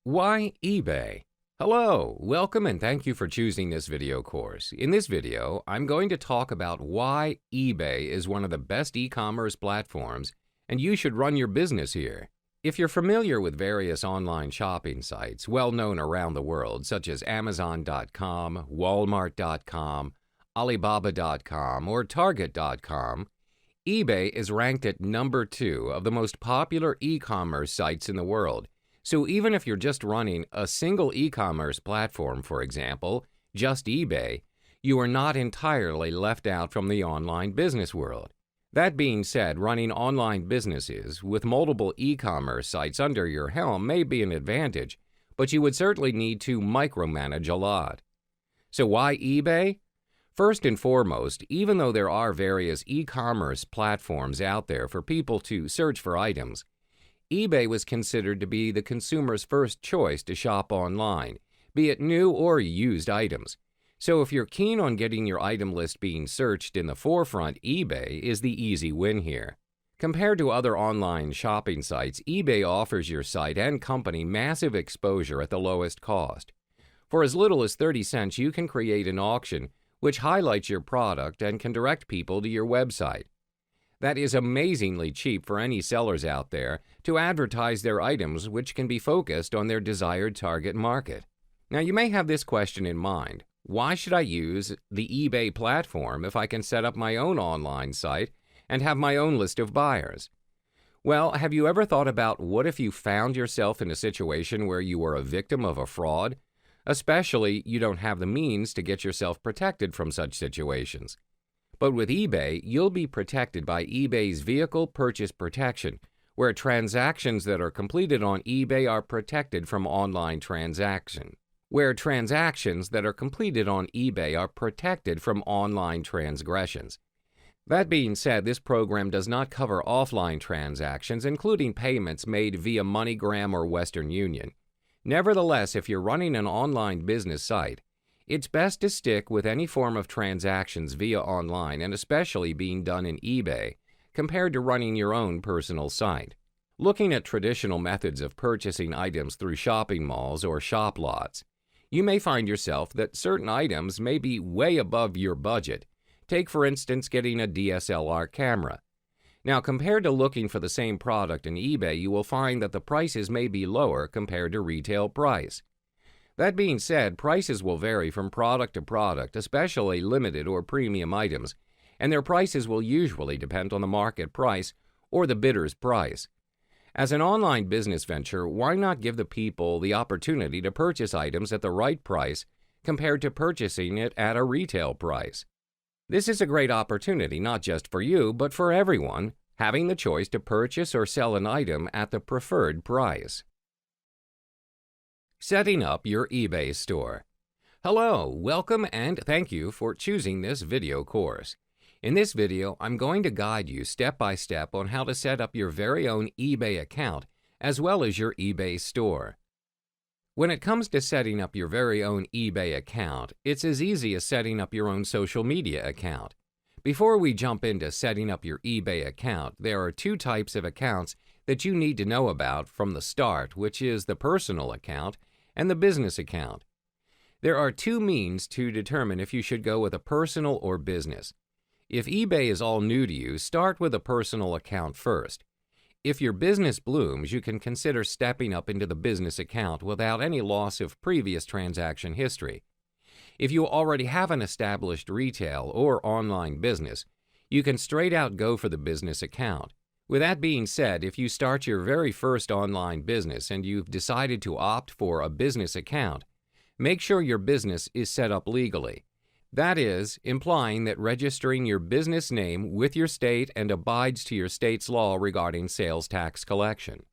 Why eBay? Hello, welcome and thank you for choosing this video course. In this video, I'm going to talk about why eBay is one of the best e-commerce platforms and you should run your business here. If you're familiar with various online shopping sites well known around the world such as Amazon.com, Walmart.com, Alibaba.com, or Target.com, eBay is ranked at number 2 of the most popular e-commerce sites in the world. So even if you're just running a single e-commerce platform, for example, just eBay, you are not entirely left out from the online business world. That being said, running online businesses with multiple e-commerce sites under your helm may be an advantage, but you would certainly need to micromanage a lot. So why eBay? First and foremost, even though there are various e-commerce platforms out there for people to search for items, eBay was considered to be the consumer's first choice to shop online, be it new or used items. So if you're keen on getting your item list being searched in the forefront, eBay is the easy win here. Compared to other online shopping sites, eBay offers your site and company massive exposure at the lowest cost. For as little as 30 cents, you can create an auction which highlights your product and can direct people to your website. That is amazingly cheap for any sellers out there to advertise their items, which can be focused on their desired target market. Now you may have this question in mind. Why should I use the eBay platform if I can set up my own online site and have my own list of buyers? Well, have you ever thought about what if you found yourself in a situation where you were a victim of a fraud? Especially you don't have the means to get yourself protected from such situations. But with eBay, you'll be protected by eBay's Vehicle Purchase Protection, where transactions that are completed on eBay are protected from online transactions. Where transactions that are completed on eBay are protected from online transgressions. That being said, this program does not cover offline transactions, including payments made via MoneyGram or Western Union. Nevertheless, if you're running an online business site, it's best to stick with any form of transactions via online and especially being done in eBay compared to running your own personal site. Looking at traditional methods of purchasing items through shopping malls or shop lots, you may find yourself that certain items may be way above your budget. Take for instance getting a DSLR camera. Now compared to looking for the same product in eBay, you will find that the prices may be lower compared to retail price. That being said, prices will vary from product to product, especially limited or premium items, and their prices will usually depend on the market price or the bidder's price. As an online business venture, why not give the people the opportunity to purchase items at the right price compared to purchasing it at a retail price? This is a great opportunity not just for you, but for everyone, having the choice to purchase or sell an item at the preferred price. Setting up your eBay store. Hello, welcome and thank you for choosing this video course. In this video, I'm going to guide you step by step on how to set up your very own eBay account as well as your eBay store. When it comes to setting up your very own eBay account, it's as easy as setting up your own social media account. Before we jump into setting up your eBay account, there are two types of accounts that you need to know about from the start, which is the personal account and the business account. There are two means to determine if you should go with a personal or business. If eBay is all new to you, start with a personal account first. If your business blooms, you can consider stepping up into the business account without any loss of previous transaction history. If you already have an established retail or online business, you can straight out go for the business account. With that being said, if you start your very first online business and you've decided to opt for a business account, make sure your business is set up legally. That is, implying that registering your business name with your state and abides to your state's law regarding sales tax collection.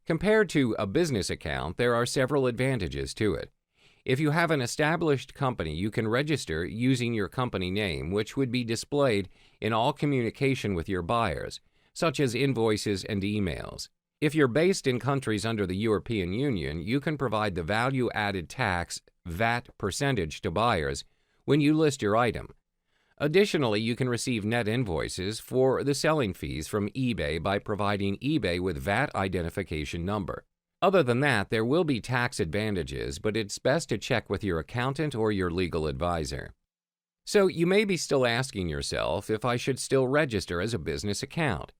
Compared to a business account, there are several advantages to it. If you have an established company, you can register using your company name, which would be displayed in all communication with your buyers, such as invoices and emails. If you're based in countries under the European Union, you can provide the value-added tax (VAT) percentage to buyers when you list your item. Additionally, you can receive net invoices for the selling fees from eBay by providing eBay with VAT identification number. Other than that, there will be tax advantages, but it's best to check with your accountant or your legal advisor. So you may be still asking yourself if I should still register as a business account.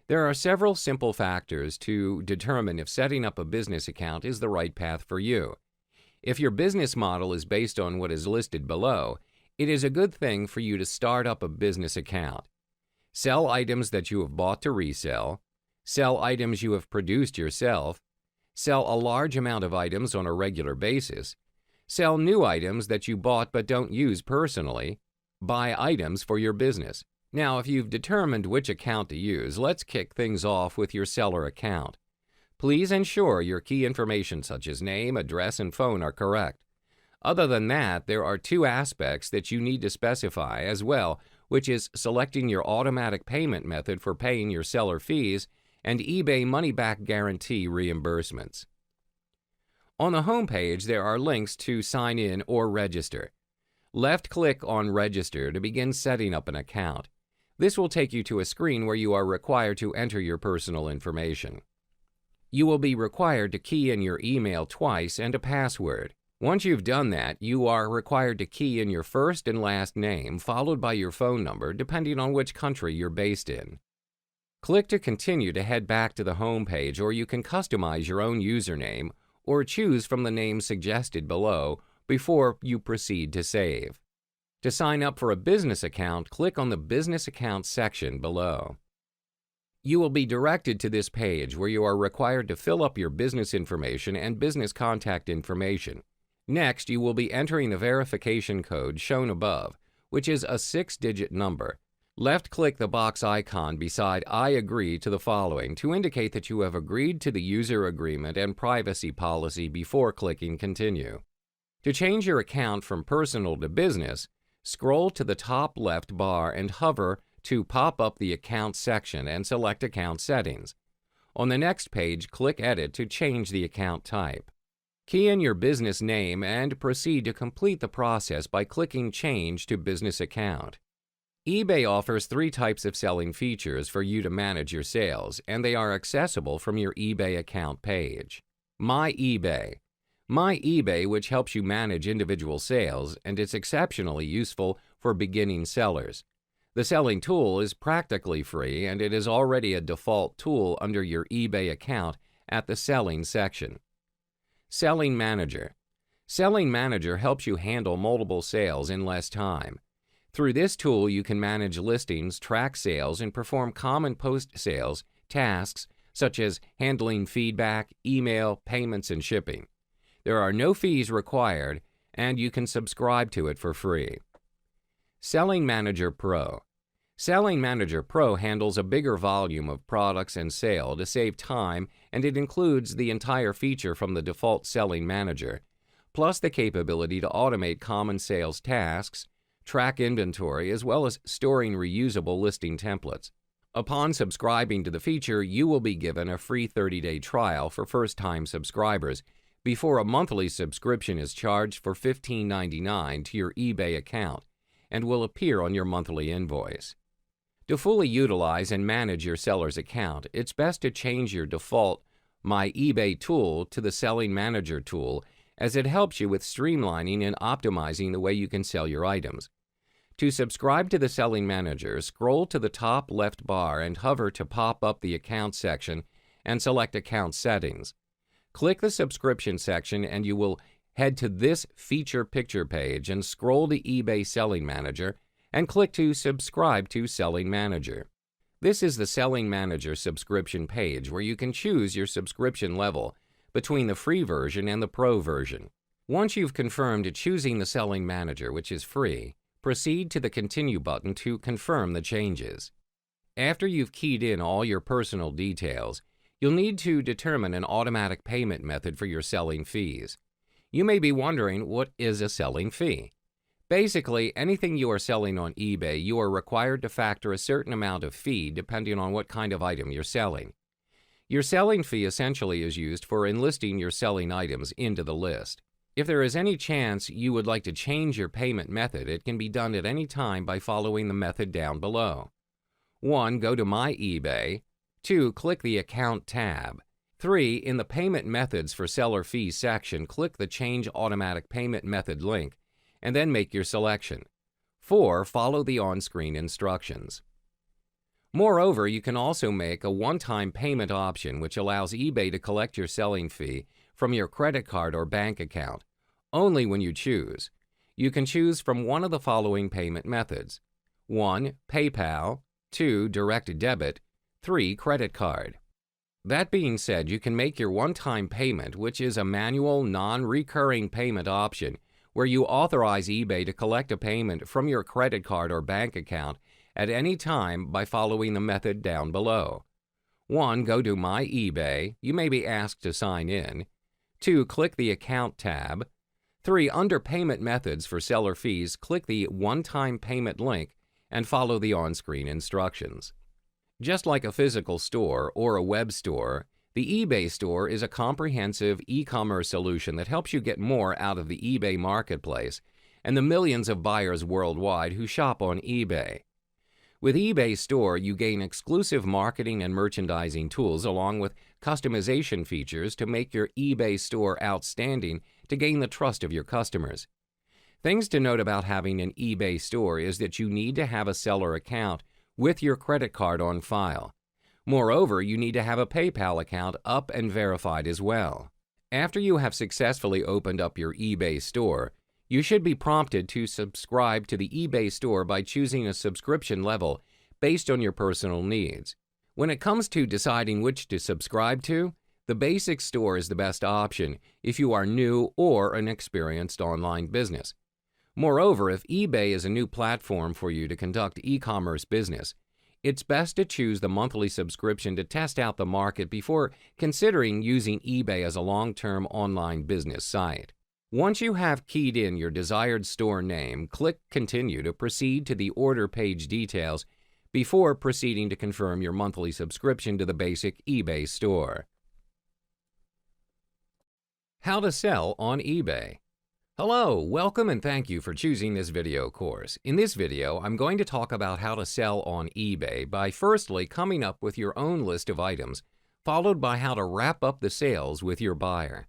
There are several simple factors to determine if setting up a business account is the right path for you. If your business model is based on what is listed below, it is a good thing for you to start up a business account. Sell items that you have bought to resell, sell items you have produced yourself, sell a large amount of items on a regular basis, sell new items that you bought but don't use personally, buy items for your business. Now, if you've determined which account to use, let's kick things off with your seller account. Please ensure your key information such as name, address, and phone are correct. Other than that, there are two aspects that you need to specify as well, which is selecting your automatic payment method for paying your seller fees and eBay money-back guarantee reimbursements. On the home page, there are links to sign in or register. Left-click on Register to begin setting up an account. This will take you to a screen where you are required to enter your personal information. You will be required to key in your email twice and a password. Once you've done that, you are required to key in your first and last name, followed by your phone number, depending on which country you're based in. Click to continue to head back to the home page, or you can customize your own username or choose from the names suggested below before you proceed to save. To sign up for a business account, click on the Business Account section below. You will be directed to this page where you are required to fill up your business information and business contact information. Next, you will be entering the verification code shown above, which is a 6-digit number. Left-click the box icon beside I agree to the following to indicate that you have agreed to the user agreement and privacy policy before clicking Continue. To change your account from personal to business, scroll to the top left bar and hover to pop up the Account section and select Account Settings. On the next page, click Edit to change the account type. Key in your business name and proceed to complete the process by clicking Change to Business Account. eBay offers 3 types of selling features for you to manage your sales, and they are accessible from your eBay account page. My eBay. My eBay, which helps you manage individual sales, and it's exceptionally useful for beginning sellers. The selling tool is practically free, and it is already a default tool under your eBay account at the Selling section. Selling Manager. Selling Manager helps you handle multiple sales in less time. Through this tool, you can manage listings, track sales, and perform common post-sales tasks such as handling feedback, email, payments, and shipping. There are no fees required, and you can subscribe to it for free. Selling Manager Pro. Selling Manager Pro handles a bigger volume of products and sale to save time, and it includes the entire feature from the default Selling Manager, plus the capability to automate common sales tasks, track inventory, as well as storing reusable listing templates. Upon subscribing to the feature, you will be given a free 30-day trial for first-time subscribers before a monthly subscription is charged for $15.99 to your eBay account and will appear on your monthly invoice. To fully utilize and manage your seller's account, it's best to change your default My eBay tool to the Selling Manager tool, as it helps you with streamlining and optimizing the way you can sell your items. To subscribe to the Selling Manager, scroll to the top left bar and hover to pop up the Account section and select Account Settings. Click the Subscription section and you will head to this Feature Picture page and scroll to eBay Selling Manager and click to Subscribe to Selling Manager. This is the Selling Manager subscription page where you can choose your subscription level between the free version and the pro version. Once you've confirmed choosing the Selling Manager, which is free, proceed to the Continue button to confirm the changes. After you've keyed in all your personal details, you'll need to determine an automatic payment method for your selling fees. You may be wondering, what is a selling fee? Basically, anything you are selling on eBay, you are required to factor a certain amount of fee depending on what kind of item you're selling. Your selling fee essentially is used for enlisting your selling items into the list. If there is any chance you would like to change your payment method, it can be done at any time by following the method down below. 1. Go to My eBay. 2. Click the Account tab. 3. In the Payment Methods for Seller Fees section, click the Change Automatic Payment Method link and then make your selection. 4. Follow the on-screen instructions. Moreover, you can also make a one-time payment option which allows eBay to collect your selling fee from your credit card or bank account, only when you choose. You can choose from one of the following payment methods: 1. PayPal, 2. Direct debit, 3. Credit card. That being said, you can make your one-time payment, which is a manual, non-recurring payment option where you authorize eBay to collect a payment from your credit card or bank account at any time by following the method down below. 1. Go to My eBay. You may be asked to sign in. 2. Click the Account tab. 3. Under Payment Methods for Seller Fees, click the One-Time Payment link and follow the on-screen instructions. Just like a physical store or a web store, the eBay store is a comprehensive e-commerce solution that helps you get more out of the eBay marketplace and the millions of buyers worldwide who shop on eBay. With eBay Store, you gain exclusive marketing and merchandising tools along with customization features to make your eBay store outstanding to gain the trust of your customers. Things to note about having an eBay store is that you need to have a seller account with your credit card on file. Moreover, you need to have a PayPal account up and verified as well. After you have successfully opened up your eBay store, you should be prompted to subscribe to the eBay store by choosing a subscription level based on your personal needs. When it comes to deciding which to subscribe to, the basic store is the best option if you are new or an experienced online business. Moreover, if eBay is a new platform for you to conduct e-commerce business, it's best to choose the monthly subscription to test out the market before considering using eBay as a long-term online business site. Once you have keyed in your desired store name, click Continue to proceed to the order page details before proceeding to confirm your monthly subscription to the basic eBay store. How to sell on eBay. Hello, welcome and thank you for choosing this video course. In this video, I'm going to talk about how to sell on eBay by firstly coming up with your own list of items, followed by how to wrap up the sales with your buyer.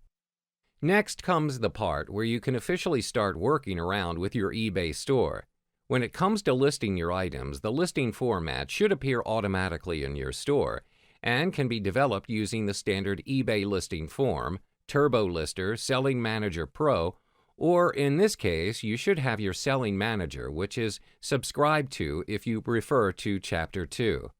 Next comes the part where you can officially start working around with your eBay store. When it comes to listing your items, the listing format should appear automatically in your store and can be developed using the standard eBay listing form, Turbo Lister, Selling Manager Pro, or in this case, you should have your Selling Manager, which is subscribed to if you refer to Chapter 2.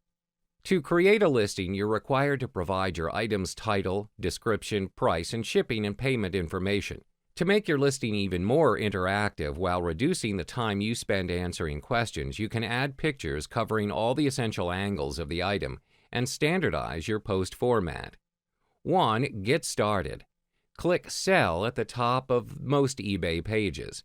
To create a listing, you're required to provide your item's title, description, price, and shipping and payment information. To make your listing even more interactive while reducing the time you spend answering questions, you can add pictures covering all the essential angles of the item and standardize your post format. 1. Get started. Click Sell at the top of most eBay pages.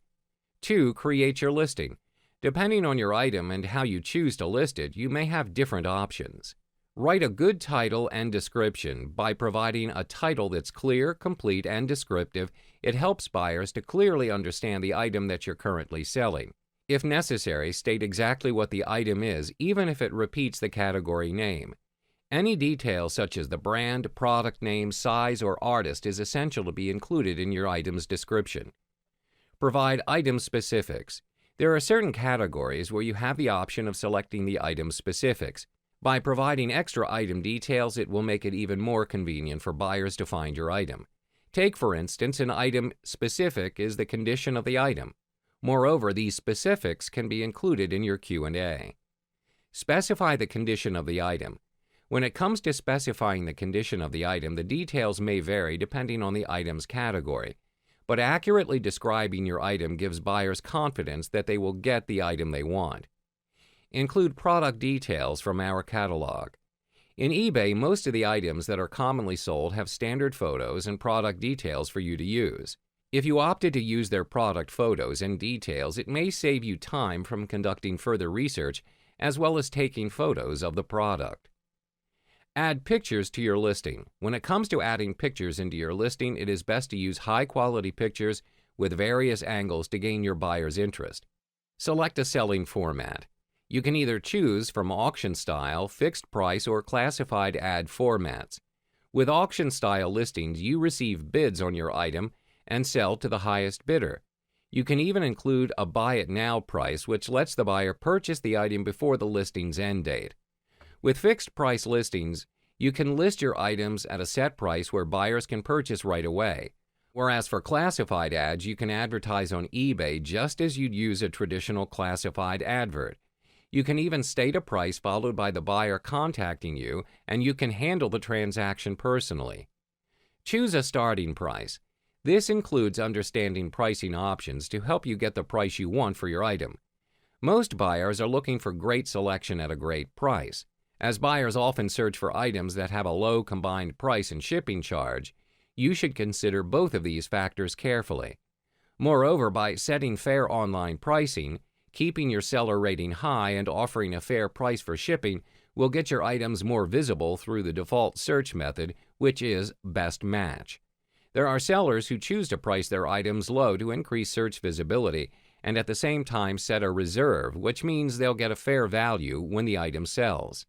2. Create your listing. Depending on your item and how you choose to list it, you may have different options. Write a good title and description. By providing a title that's clear, complete, and descriptive, it helps buyers to clearly understand the item that you're currently selling. If necessary, state exactly what the item is, even if it repeats the category name. Any detail such as the brand, product name, size, or artist is essential to be included in your item's description. Provide item specifics. There are certain categories where you have the option of selecting the item specifics. By providing extra item details, it will make it even more convenient for buyers to find your item. Take, for instance, an item specific is the condition of the item. Moreover, these specifics can be included in your Q&A. Specify the condition of the item. When it comes to specifying the condition of the item, the details may vary depending on the item's category. But accurately describing your item gives buyers confidence that they will get the item they want. Include product details from our catalog. In eBay, most of the items that are commonly sold have standard photos and product details for you to use. If you opted to use their product photos and details, it may save you time from conducting further research as well as taking photos of the product. Add pictures to your listing. When it comes to adding pictures into your listing, it is best to use high-quality pictures with various angles to gain your buyer's interest. Select a selling format. You can either choose from auction style, fixed price, or classified ad formats. With auction-style listings, you receive bids on your item and sell to the highest bidder. You can even include a buy it now price, which lets the buyer purchase the item before the listing's end date. With fixed price listings, you can list your items at a set price where buyers can purchase right away. Whereas for classified ads, you can advertise on eBay just as you'd use a traditional classified advert. You can even state a price followed by the buyer contacting you, and you can handle the transaction personally. Choose a starting price. This includes understanding pricing options to help you get the price you want for your item. Most buyers are looking for great selection at a great price. As buyers often search for items that have a low combined price and shipping charge, you should consider both of these factors carefully. Moreover, by setting fair online pricing, keeping your seller rating high, and offering a fair price for shipping will get your items more visible through the default search method, which is best match. There are sellers who choose to price their items low to increase search visibility and at the same time set a reserve, which means they'll get a fair value when the item sells.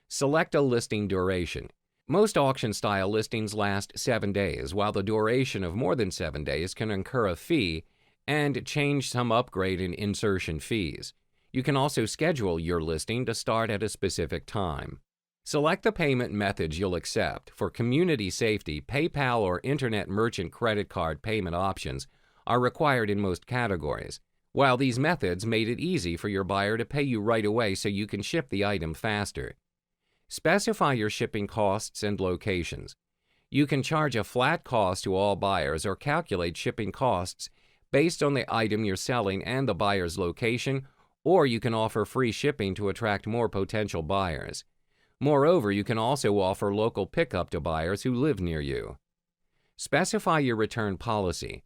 Select a listing duration. Most auction-style listings last 7 days, while the duration of more than 7 days can incur a fee and change some upgrade and insertion fees. You can also schedule your listing to start at a specific time. Select the payment methods you'll accept. For community safety, PayPal or Internet Merchant credit card payment options are required in most categories, while these methods made it easy for your buyer to pay you right away so you can ship the item faster. Specify your shipping costs and locations. You can charge a flat cost to all buyers or calculate shipping costs based on the item you're selling and the buyer's location, or you can offer free shipping to attract more potential buyers. Moreover, you can also offer local pickup to buyers who live near you. Specify your return policy.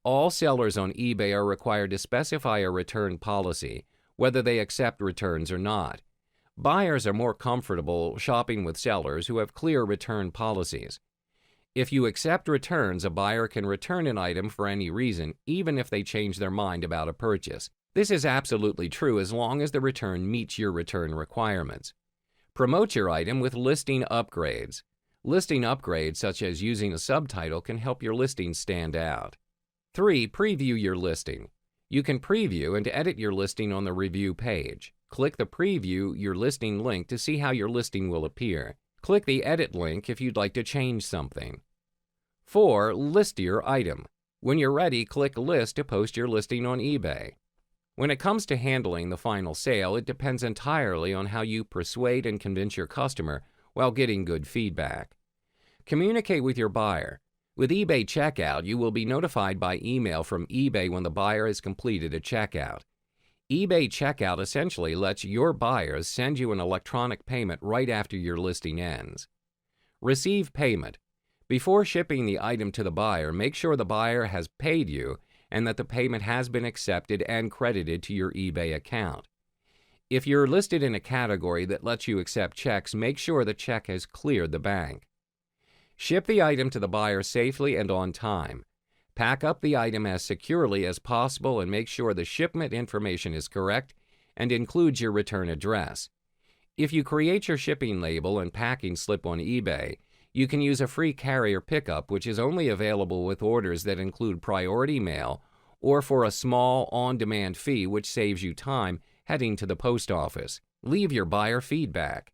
All sellers on eBay are required to specify a return policy, whether they accept returns or not. Buyers are more comfortable shopping with sellers who have clear return policies. If you accept returns, a buyer can return an item for any reason, even if they change their mind about a purchase. This is absolutely true as long as the return meets your return requirements. Promote your item with listing upgrades. Listing upgrades, such as using a subtitle, can help your listing stand out. 3. Preview your listing. You can preview and edit your listing on the review page. Click the Preview Your Listing link to see how your listing will appear. Click the Edit link if you'd like to change something. 4. List your item. When you're ready, click List to post your listing on eBay. When it comes to handling the final sale, it depends entirely on how you persuade and convince your customer while getting good feedback. Communicate with your buyer. With eBay Checkout, you will be notified by email from eBay when the buyer has completed a checkout. eBay Checkout essentially lets your buyers send you an electronic payment right after your listing ends. Receive payment. Before shipping the item to the buyer, make sure the buyer has paid you and that the payment has been accepted and credited to your eBay account. If you're listed in a category that lets you accept checks, make sure the check has cleared the bank. Ship the item to the buyer safely and on time. Pack up the item as securely as possible and make sure the shipment information is correct and includes your return address. If you create your shipping label and packing slip on eBay, you can use a free carrier pickup, which is only available with orders that include priority mail or for a small on-demand fee, which saves you time heading to the post office. Leave your buyer feedback.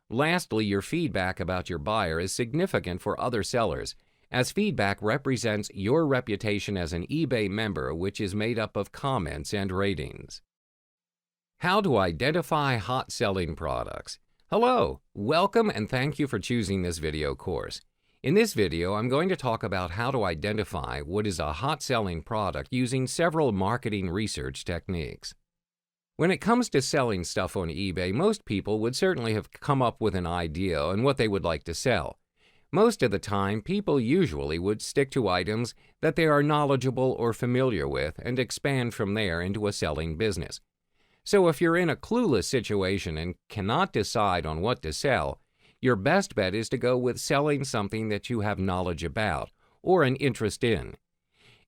Lastly, your feedback about your buyer is significant for other sellers, as feedback represents your reputation as an eBay member, which is made up of comments and ratings. How to identify hot-selling products. Hello, welcome and thank you for choosing this video course. In this video, I'm going to talk about how to identify what is a hot-selling product using several marketing research techniques. When it comes to selling stuff on eBay, most people would certainly have come up with an idea on what they would like to sell. Most of the time, people usually would stick to items that they are knowledgeable or familiar with and expand from there into a selling business. So if you're in a clueless situation and cannot decide on what to sell, your best bet is to go with selling something that you have knowledge about or an interest in.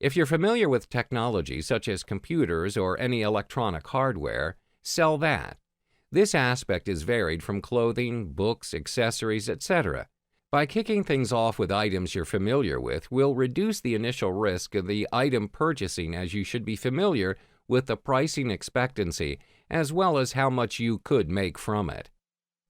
If you're familiar with technology such as computers or any electronic hardware, sell that. This aspect is varied from clothing, books, accessories, etc. By kicking things off with items you're familiar with will reduce the initial risk of the item purchasing, as you should be familiar with the pricing expectancy as well as how much you could make from it.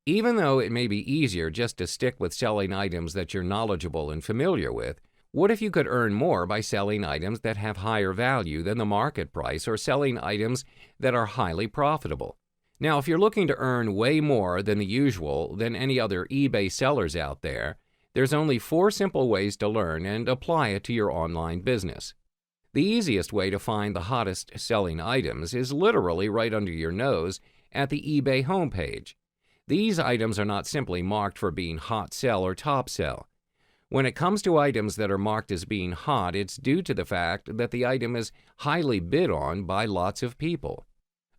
Even though it may be easier just to stick with selling items that you're knowledgeable and familiar with, what if you could earn more by selling items that have higher value than the market price or selling items that are highly profitable? Now, if you're looking to earn way more than the usual than any other eBay sellers out there, there's only 4 simple ways to learn and apply it to your online business. The easiest way to find the hottest selling items is literally right under your nose at the eBay homepage. These items are not simply marked for being hot sell or top sell. When it comes to items that are marked as being hot, it's due to the fact that the item is highly bid on by lots of people.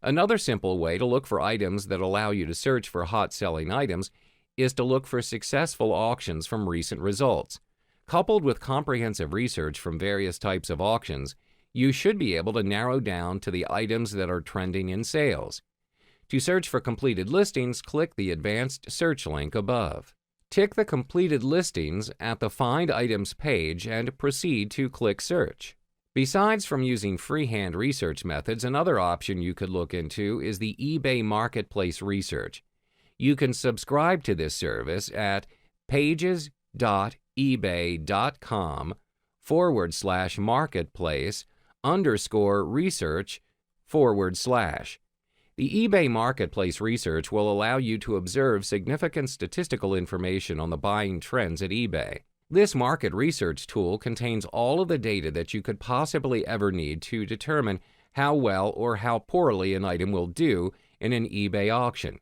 Another simple way to look for items that allow you to search for hot-selling items is to look for successful auctions from recent results. Coupled with comprehensive research from various types of auctions, you should be able to narrow down to the items that are trending in sales. To search for completed listings, click the advanced search link above. Tick the completed listings at the Find Items page and proceed to click Search. Besides from using freehand research methods, another option you could look into is the eBay Marketplace Research. You can subscribe to this service at pages.ebay.com/marketplace_research/. The eBay Marketplace Research will allow you to observe significant statistical information on the buying trends at eBay. This market research tool contains all of the data that you could possibly ever need to determine how well or how poorly an item will do in an eBay auction.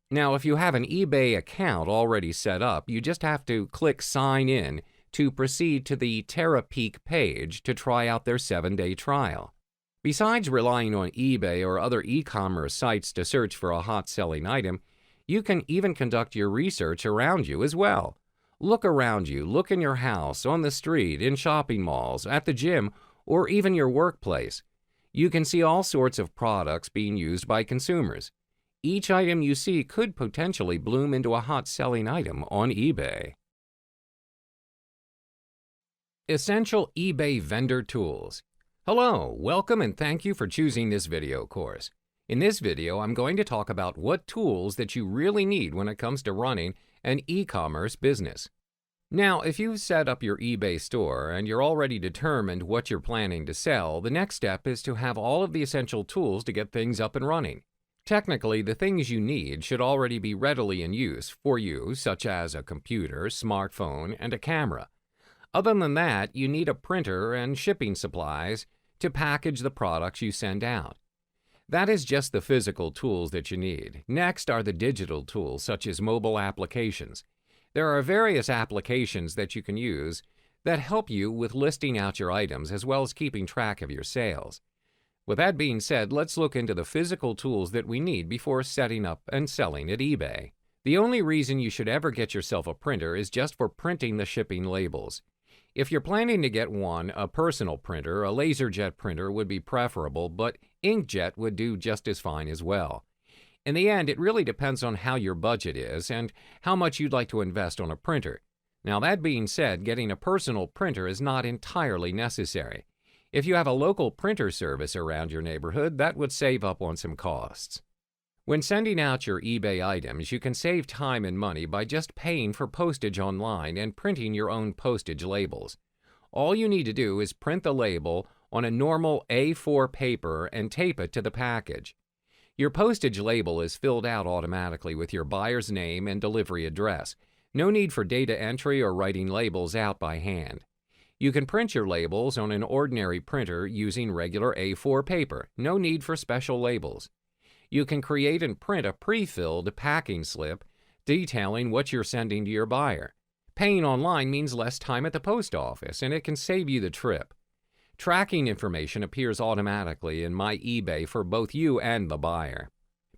Now, if you have an eBay account already set up, you just have to click Sign In to proceed to the TerraPeak page to try out their 7-day trial. Besides relying on eBay or other e-commerce sites to search for a hot-selling item, you can even conduct your research around you as well. Look around you, look in your house, on the street, in shopping malls, at the gym, or even your workplace. You can see all sorts of products being used by consumers. Each item you see could potentially bloom into a hot-selling item on eBay. Essential eBay Vendor Tools. Hello, welcome and thank you for choosing this video course. In this video, I'm going to talk about what tools that you really need when it comes to running an e-commerce business. Now, if you've set up your eBay store and you're already determined what you're planning to sell, the next step is to have all of the essential tools to get things up and running. Technically, the things you need should already be readily in use for you, such as a computer, smartphone, and a camera. Other than that, you need a printer and shipping supplies to package the products you send out. That is just the physical tools that you need. Next are the digital tools, such as mobile applications. There are various applications that you can use that help you with listing out your items as well as keeping track of your sales. With that being said, let's look into the physical tools that we need before setting up and selling at eBay. The only reason you should ever get yourself a printer is just for printing the shipping labels. If you're planning to get one, a personal printer, a LaserJet printer would be preferable, but inkjet would do just as fine as well. In the end, it really depends on how your budget is and how much you'd like to invest on a printer. Now, that being said, getting a personal printer is not entirely necessary. If you have a local printer service around your neighborhood, that would save up on some costs. When sending out your eBay items, you can save time and money by just paying for postage online and printing your own postage labels. All you need to do is print the label on a normal A4 paper and tape it to the package. Your postage label is filled out automatically with your buyer's name and delivery address. No need for data entry or writing labels out by hand. You can print your labels on an ordinary printer using regular A4 paper. No need for special labels. You can create and print a pre-filled packing slip detailing what you're sending to your buyer. Paying online means less time at the post office, and it can save you the trip. Tracking information appears automatically in My eBay for both you and the buyer.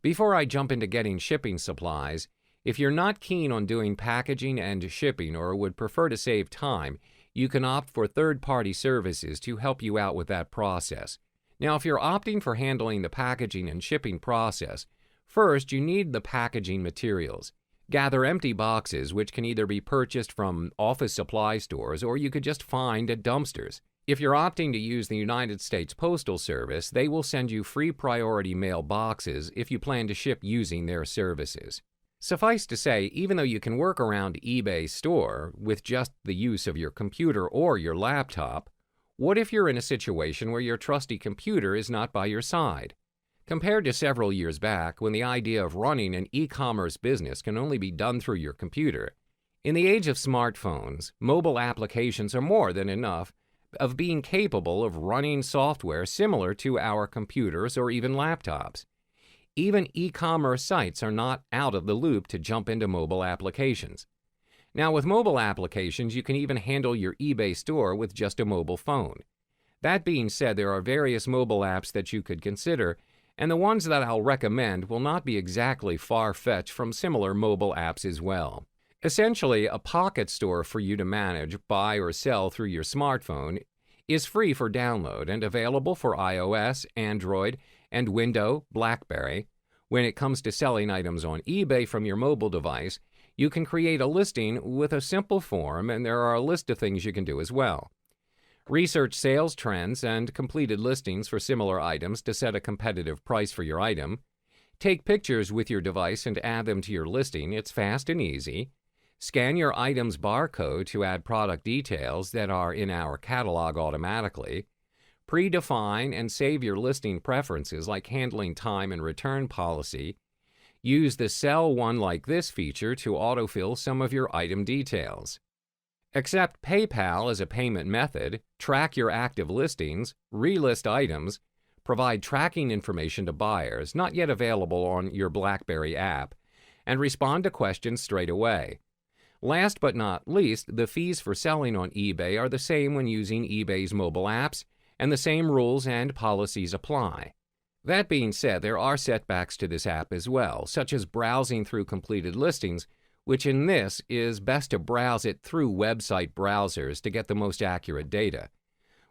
Before I jump into getting shipping supplies, if you're not keen on doing packaging and shipping or would prefer to save time, you can opt for third-party services to help you out with that process. Now, if you're opting for handling the packaging and shipping process, first you need the packaging materials. Gather empty boxes which can either be purchased from office supply stores or you could just find at dumpsters. If you're opting to use the United States Postal Service, they will send you free priority mail boxes if you plan to ship using their services. Suffice to say, even though you can work around eBay store with just the use of your computer or your laptop, what if you're in a situation where your trusty computer is not by your side? Compared to several years back, when the idea of running an e-commerce business can only be done through your computer, in the age of smartphones, mobile applications are more than enough of being capable of running software similar to our computers or even laptops. Even e-commerce sites are not out of the loop to jump into mobile applications. Now, with mobile applications, you can even handle your eBay store with just a mobile phone. That being said, there are various mobile apps that you could consider, and the ones that I'll recommend will not be exactly far-fetched from similar mobile apps as well. Essentially, a pocket store for you to manage, buy, or sell through your smartphone is free for download and available for iOS, Android, and Windows, BlackBerry. When it comes to selling items on eBay from your mobile device, you can create a listing with a simple form, and there are a list of things you can do as well. Research sales trends and completed listings for similar items to set a competitive price for your item. Take pictures with your device and add them to your listing. It's fast and easy. Scan your item's barcode to add product details that are in our catalog automatically. Predefine and save your listing preferences like handling time and return policy. Use the Sell One Like This feature to autofill some of your item details. Accept PayPal as a payment method, track your active listings, relist items, provide tracking information to buyers not yet available on your BlackBerry app, and respond to questions straight away. Last but not least, the fees for selling on eBay are the same when using eBay's mobile apps, and the same rules and policies apply. That being said, there are setbacks to this app as well, such as browsing through completed listings, which in this is best to browse it through website browsers to get the most accurate data.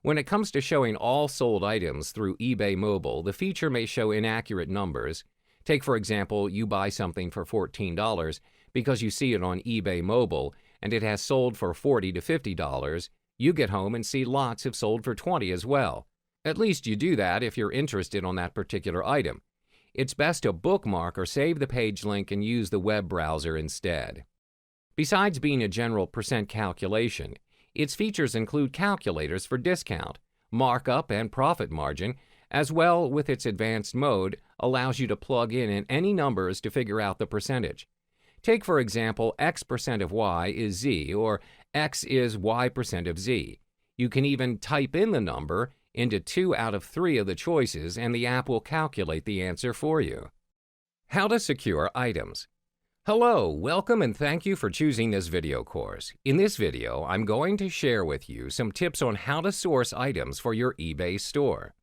When it comes to showing all sold items through eBay Mobile, the feature may show inaccurate numbers. Take, for example, you buy something for $14 because you see it on eBay Mobile and it has sold for $40 to $50. You get home and see lots have sold for $20 as well. At least you do that if you're interested on that particular item. It's best to bookmark or save the page link and use the web browser instead. Besides being a general percent calculation, its features include calculators for discount, markup, and profit margin, as well with its advanced mode allows you to plug in any numbers to figure out the percentage. Take, for example, X% of Y is Z, or X is Y% of Z. You can even type in the number into 2 out of 3 of the choices, and the app will calculate the answer for you. How to secure items. Hello, welcome, and thank you for choosing this video course. In this video, I'm going to share with you some tips on how to source items for your eBay store.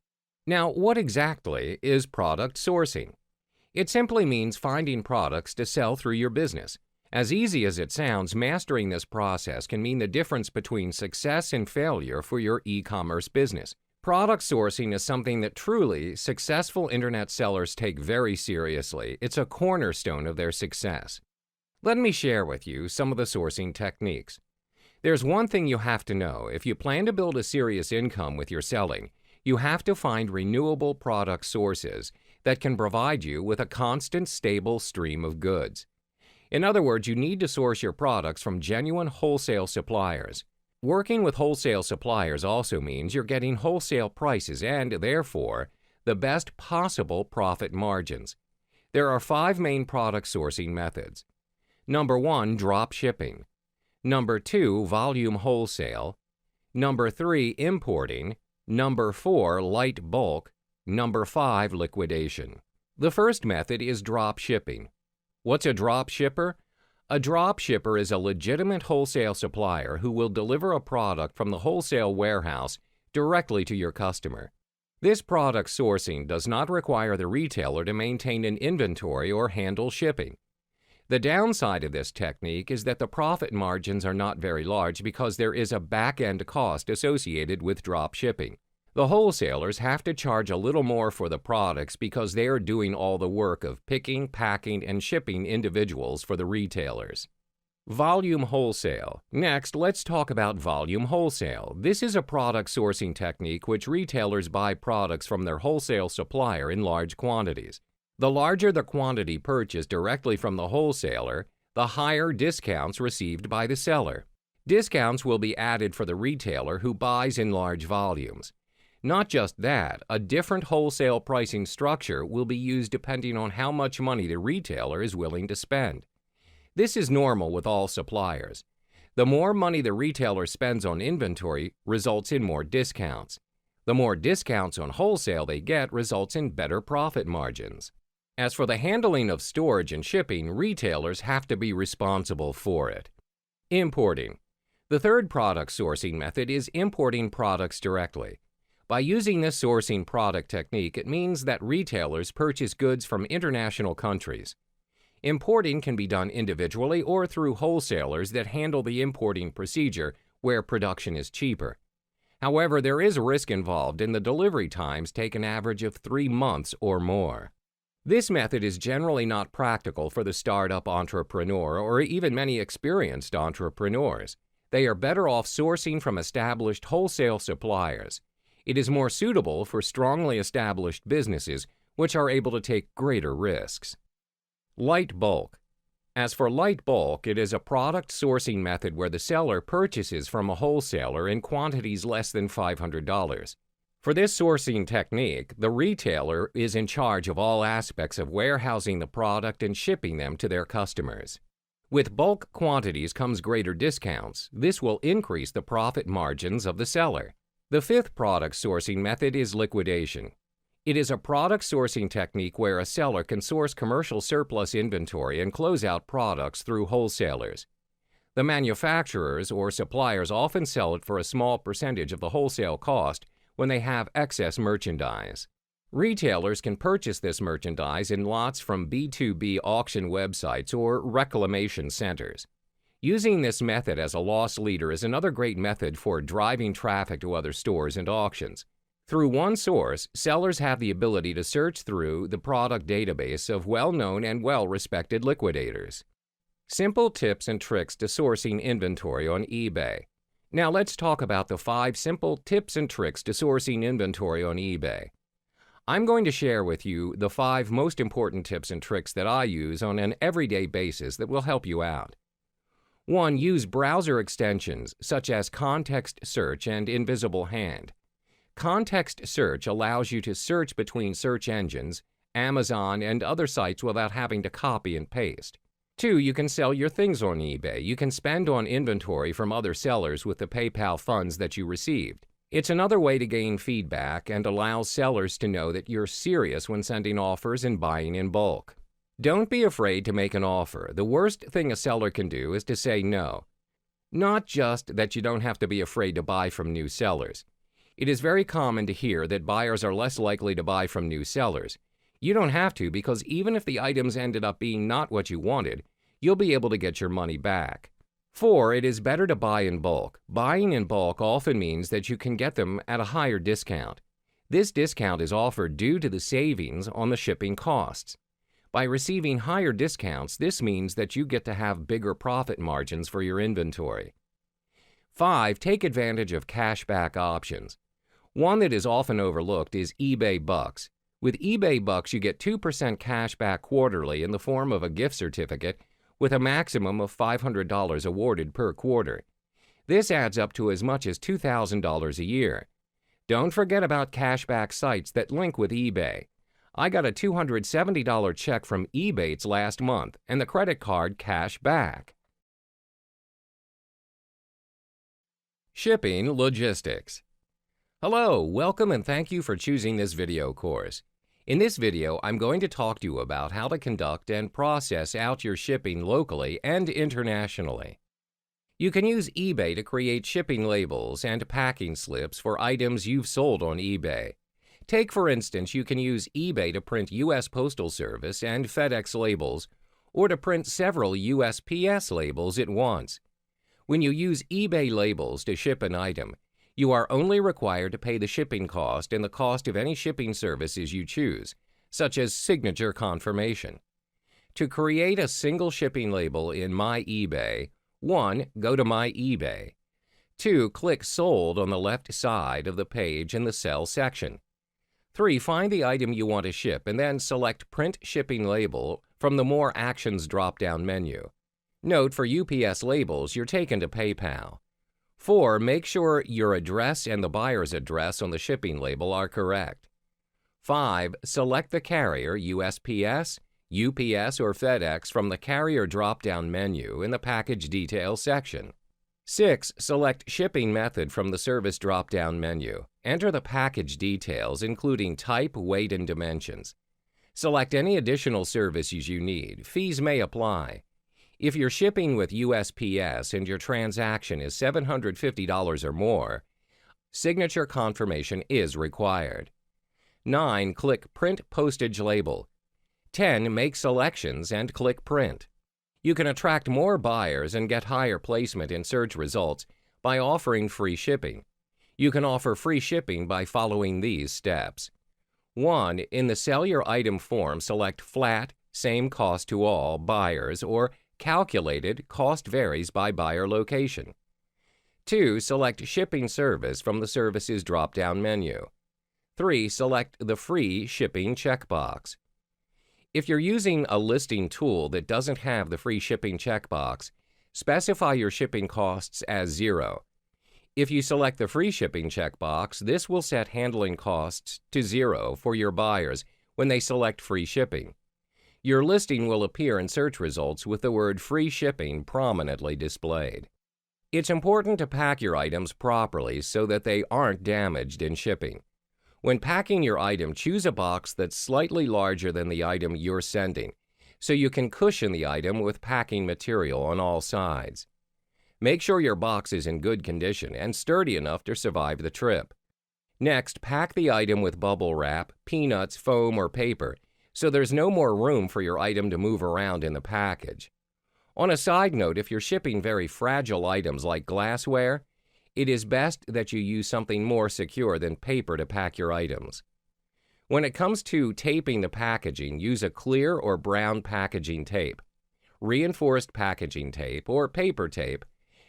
Now, what exactly is product sourcing? It simply means finding products to sell through your business. As easy as it sounds, mastering this process can mean the difference between success and failure for your e-commerce business. Product sourcing is something that truly successful internet sellers take very seriously. It's a cornerstone of their success. Let me share with you some of the sourcing techniques. There's one thing you have to know. If you plan to build a serious income with your selling, you have to find renewable product sources that can provide you with a constant, stable stream of goods. In other words, you need to source your products from genuine wholesale suppliers. Working with wholesale suppliers also means you're getting wholesale prices and, therefore, the best possible profit margins. There are 5 main product sourcing methods. Number 1, drop shipping. Number 2, volume wholesale. Number 3, importing. Number 4, light bulk. Number 5, liquidation. The first method is drop shipping. What's a drop shipper? A drop shipper is a legitimate wholesale supplier who will deliver a product from the wholesale warehouse directly to your customer. This product sourcing does not require the retailer to maintain an inventory or handle shipping. The downside of this technique is that the profit margins are not very large because there is a back-end cost associated with drop shipping. The wholesalers have to charge a little more for the products because they are doing all the work of picking, packing, and shipping individuals for the retailers. Volume wholesale. Next, let's talk about volume wholesale. This is a product sourcing technique which retailers buy products from their wholesale supplier in large quantities. The larger the quantity purchased directly from the wholesaler, the higher discounts received by the seller. Discounts will be added for the retailer who buys in large volumes. Not just that, a different wholesale pricing structure will be used depending on how much money the retailer is willing to spend. This is normal with all suppliers. The more money the retailer spends on inventory results in more discounts. The more discounts on wholesale they get results in better profit margins. As for the handling of storage and shipping, retailers have to be responsible for it. Importing. The third product sourcing method is importing products directly. By using this sourcing product technique, it means that retailers purchase goods from international countries. Importing can be done individually or through wholesalers that handle the importing procedure where production is cheaper. However, there is risk involved and the delivery times take an average of 3 months or more. This method is generally not practical for the startup entrepreneur or even many experienced entrepreneurs. They are better off sourcing from established wholesale suppliers. It is more suitable for strongly established businesses which are able to take greater risks. Light bulk. As for light bulk, it is a product sourcing method where the seller purchases from a wholesaler in quantities less than $500. For this sourcing technique, the retailer is in charge of all aspects of warehousing the product and shipping them to their customers. With bulk quantities comes greater discounts. This will increase the profit margins of the seller. The fifth product sourcing method is liquidation. It is a product sourcing technique where a seller can source commercial surplus inventory and close out products through wholesalers. The manufacturers or suppliers often sell it for a small percentage of the wholesale cost when they have excess merchandise. Retailers can purchase this merchandise in lots from B2B auction websites or reclamation centers. Using this method as a loss leader is another great method for driving traffic to other stores and auctions. Through one source, sellers have the ability to search through the product database of well-known and well-respected liquidators. Simple tips and tricks to sourcing inventory on eBay. Now let's talk about the 5 simple tips and tricks to sourcing inventory on eBay. I'm going to share with you the 5 most important tips and tricks that I use on an everyday basis that will help you out. 1. Use browser extensions such as context search and invisible hand. Context search allows you to search between search engines, Amazon, and other sites without having to copy and paste. 2. You can sell your things on eBay. You can spend on inventory from other sellers with the PayPal funds that you received. It's another way to gain feedback and allows sellers to know that you're serious when sending offers and buying in bulk. Don't be afraid to make an offer. The worst thing a seller can do is to say no. Not just that you don't have to be afraid to buy from new sellers. It is very common to hear that buyers are less likely to buy from new sellers. You don't have to, because even if the items ended up being not what you wanted, you'll be able to get your money back. 4. It is better to buy in bulk. Buying in bulk often means that you can get them at a higher discount. This discount is offered due to the savings on the shipping costs. By receiving higher discounts, this means that you get to have bigger profit margins for your inventory. 5. Take advantage of cashback options. One that is often overlooked is eBay Bucks. With eBay Bucks, you get 2% cash back quarterly in the form of a gift certificate with a maximum of $500 awarded per quarter. This adds up to as much as $2,000 a year. Don't forget about cashback sites that link with eBay. I got a $270 check from eBay last month and the credit card cash back. Shipping logistics. Hello, welcome and thank you for choosing this video course. In this video, I'm going to talk to you about how to conduct and process out your shipping locally and internationally. You can use eBay to create shipping labels and packing slips for items you've sold on eBay. Take, for instance, you can use eBay to print U.S. Postal Service and FedEx labels, or to print several USPS labels at once. When you use eBay labels to ship an item, You are only required to pay the shipping cost and the cost of any shipping services you choose, such as signature confirmation. To create a single shipping label in My eBay, 1. Go to My eBay. 2. Click Sold on the left side of the page in the Sell section. 3. Find the item you want to ship and then select Print Shipping Label from the More Actions drop-down menu. Note, for UPS labels, you're taken to PayPal. 4. Make sure your address and the buyer's address on the shipping label are correct. 5. Select the carrier, USPS, UPS, or FedEx from the Carrier drop-down menu in the Package Details section. 6. Select Shipping Method from the Service drop-down menu. Enter the package details, including type, weight, and dimensions. Select any additional services you need. Fees may apply. If you're shipping with USPS and your transaction is $750 or more, signature confirmation is required. 9. Click Print Postage Label. 10. Make selections and click Print. You can attract more buyers and get higher placement in search results by offering free shipping. You can offer free shipping by following these steps. 1. In the Sell Your Item form, select Flat, Same Cost to All Buyers, or Calculated, Cost Varies by Buyer Location. 2. Select Shipping Service from the Services drop-down menu. 3. Select the Free Shipping checkbox. If you're using a listing tool that doesn't have the free shipping checkbox, specify your shipping costs as 0. If you select the free shipping checkbox, this will set handling costs to 0 for your buyers when they select free shipping. Your listing will appear in search results with the word free shipping prominently displayed. It's important to pack your items properly so that they aren't damaged in shipping. When packing your item, choose a box that's slightly larger than the item you're sending, so you can cushion the item with packing material on all sides. Make sure your box is in good condition and sturdy enough to survive the trip. Next, pack the item with bubble wrap, peanuts, foam, or paper, so there's no more room for your item to move around in the package. On a side note, if you're shipping very fragile items like glassware, it is best that you use something more secure than paper to pack your items. When it comes to taping the packaging, use a clear or brown packaging tape, reinforced packaging tape, or paper tape,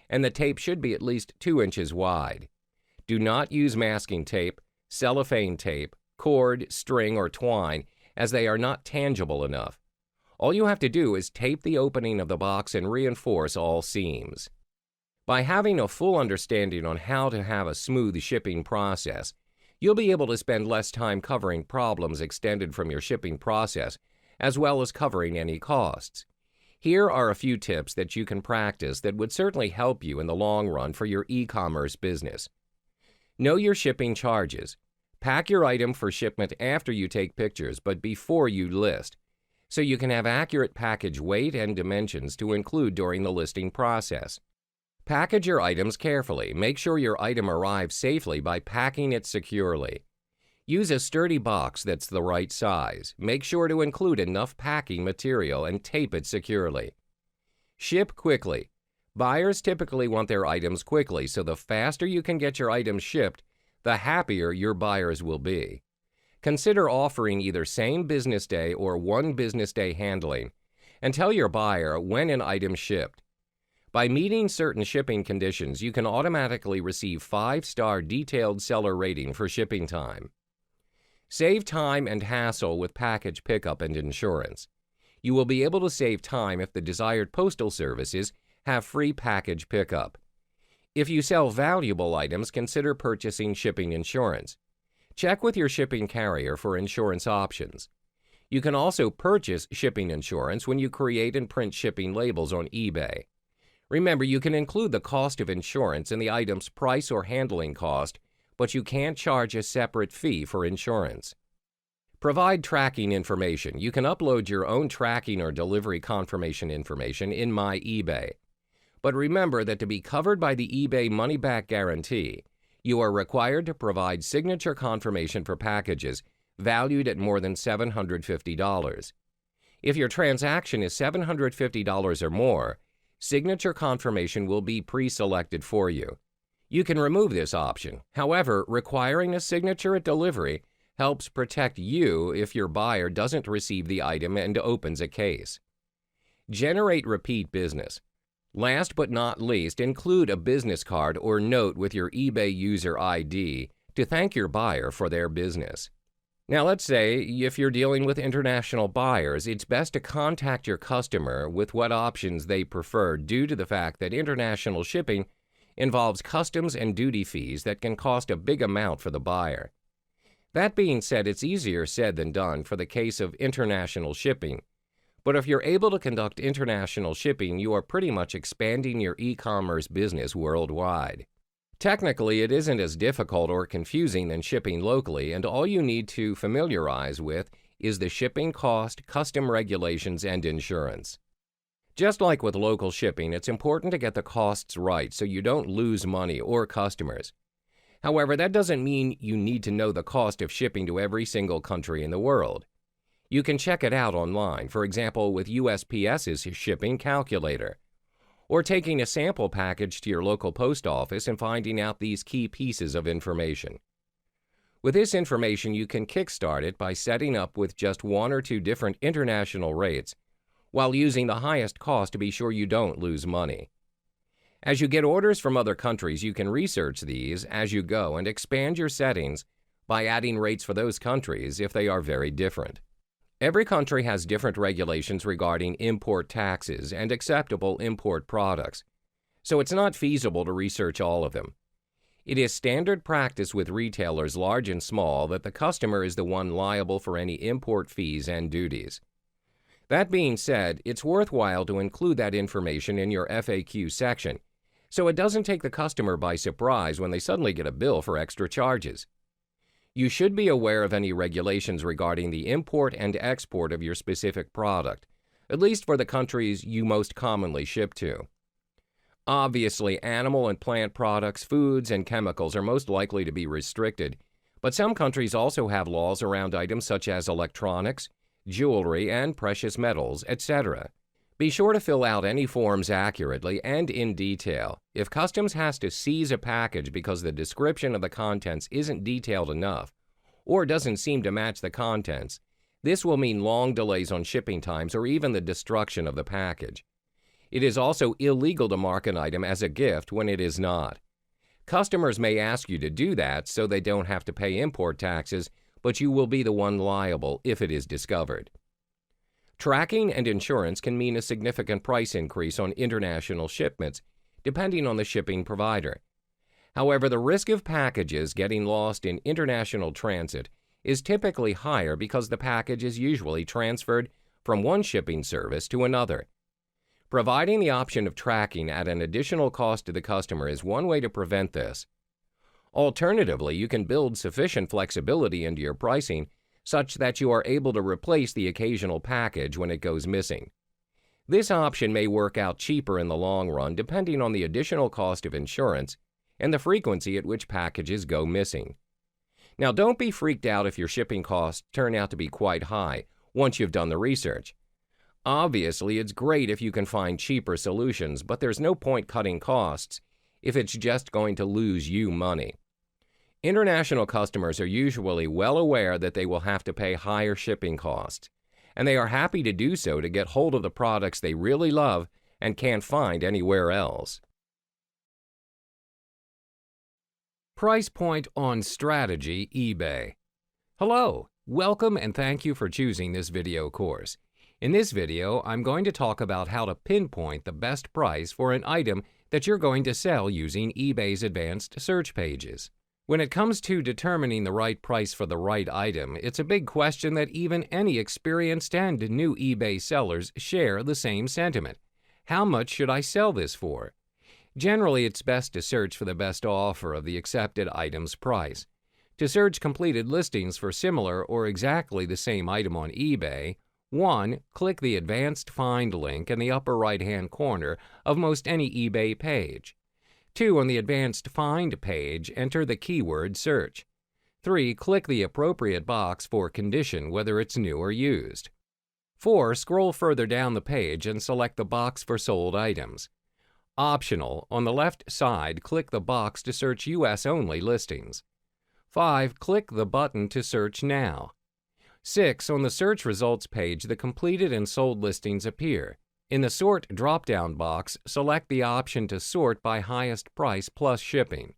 and the tape should be at least 2 inches wide. Do not use masking tape, cellophane tape, cord, string, or twine, as they are not tangible enough. All you have to do is tape the opening of the box and reinforce all seams. By having a full understanding on how to have a smooth shipping process, you'll be able to spend less time covering problems extended from your shipping process, as well as covering any costs. Here are a few tips that you can practice that would certainly help you in the long run for your e-commerce business. Know your shipping charges. Pack your item for shipment after you take pictures, but before you list, so you can have accurate package weight and dimensions to include during the listing process. Package your items carefully. Make sure your item arrives safely by packing it securely. Use a sturdy box that's the right size. Make sure to include enough packing material and tape it securely. Ship quickly. Buyers typically want their items quickly, so the faster you can get your items shipped, the happier your buyers will be. Consider offering either same business day or 1 business day handling, and tell your buyer when an item shipped. By meeting certain shipping conditions, you can automatically receive 5-star detailed seller rating for shipping time. Save time and hassle with package pickup and insurance. You will be able to save time if the desired postal services have free package pickup. If you sell valuable items, consider purchasing shipping insurance. Check with your shipping carrier for insurance options. You can also purchase shipping insurance when you create and print shipping labels on eBay. Remember, you can include the cost of insurance in the item's price or handling cost, but you can't charge a separate fee for insurance. Provide tracking information. You can upload your own tracking or delivery confirmation information in My eBay. But remember that to be covered by the eBay money-back guarantee, you are required to provide signature confirmation for packages valued at more than $750. If your transaction is $750 or more, signature confirmation will be pre-selected for you. You can remove this option. However, requiring a signature at delivery helps protect you if your buyer doesn't receive the item and opens a case. Generate repeat business. Last but not least, include a business card or note with your eBay user ID to thank your buyer for their business. Now, let's say if you're dealing with international buyers, it's best to contact your customer with what options they prefer due to the fact that international shipping involves customs and duty fees that can cost a big amount for the buyer. That being said, it's easier said than done for the case of international shipping. But if you're able to conduct international shipping, you are pretty much expanding your e-commerce business worldwide. Technically, it isn't as difficult or confusing than shipping locally, and all you need to familiarize with is the shipping cost, custom regulations, and insurance. Just like with local shipping, it's important to get the costs right so you don't lose money or customers. However, that doesn't mean you need to know the cost of shipping to every single country in the world. You can check it out online, for example with USPS's shipping calculator, or taking a sample package to your local post office and finding out these key pieces of information. With this information, you can kickstart it by setting up with just one or two different international rates while using the highest cost to be sure you don't lose money. As you get orders from other countries, you can research these as you go and expand your settings by adding rates for those countries if they are very different. Every country has different regulations regarding import taxes and acceptable import products, so it's not feasible to research all of them. It is standard practice with retailers large and small that the customer is the one liable for any import fees and duties. That being said, it's worthwhile to include that information in your FAQ section, so it doesn't take the customer by surprise when they suddenly get a bill for extra charges. You should be aware of any regulations regarding the import and export of your specific product, at least for the countries you most commonly ship to. Obviously, animal and plant products, foods, and chemicals are most likely to be restricted, but some countries also have laws around items such as electronics, jewelry, and precious metals, etc. Be sure to fill out any forms accurately and in detail. If customs has to seize a package because the description of the contents isn't detailed enough or doesn't seem to match the contents, this will mean long delays on shipping times or even the destruction of the package. It is also illegal to mark an item as a gift when it is not. Customers may ask you to do that so they don't have to pay import taxes, but you will be the one liable if it is discovered. Tracking and insurance can mean a significant price increase on international shipments, depending on the shipping provider. However, the risk of packages getting lost in international transit is typically higher because the package is usually transferred from one shipping service to another. Providing the option of tracking at an additional cost to the customer is one way to prevent this. Alternatively, you can build sufficient flexibility into your pricing such that you are able to replace the occasional package when it goes missing. This option may work out cheaper in the long run depending on the additional cost of insurance and the frequency at which packages go missing. Now, don't be freaked out if your shipping costs turn out to be quite high once you've done the research. Obviously, it's great if you can find cheaper solutions, but there's no point cutting costs if it's just going to lose you money. International customers are usually well aware that they will have to pay higher shipping costs, and they are happy to do so to get hold of the products they really love and can't find anywhere else. Price point on strategy eBay. Hello, welcome and thank you for choosing this video course. In this video, I'm going to talk about how to pinpoint the best price for an item that you're going to sell using eBay's advanced search pages. When it comes to determining the right price for the right item, it's a big question that even any experienced and new eBay sellers share the same sentiment. How much should I sell this for? Generally, it's best to search for the best offer of the accepted item's price. To search completed listings for similar or exactly the same item on eBay, 1. Click the Advanced Find link in the upper right-hand corner of most any eBay page. 2. On the Advanced Find page, enter the keyword search. 3. Click the appropriate box for condition, whether it's new or used. 4. Scroll further down the page and select the box for sold items. Optional, on the left side, click the box to search US-only listings. 5. Click the button to search now. 6. On the search results page, the completed and sold listings appear. In the Sort drop-down box, select the option to sort by highest price plus shipping.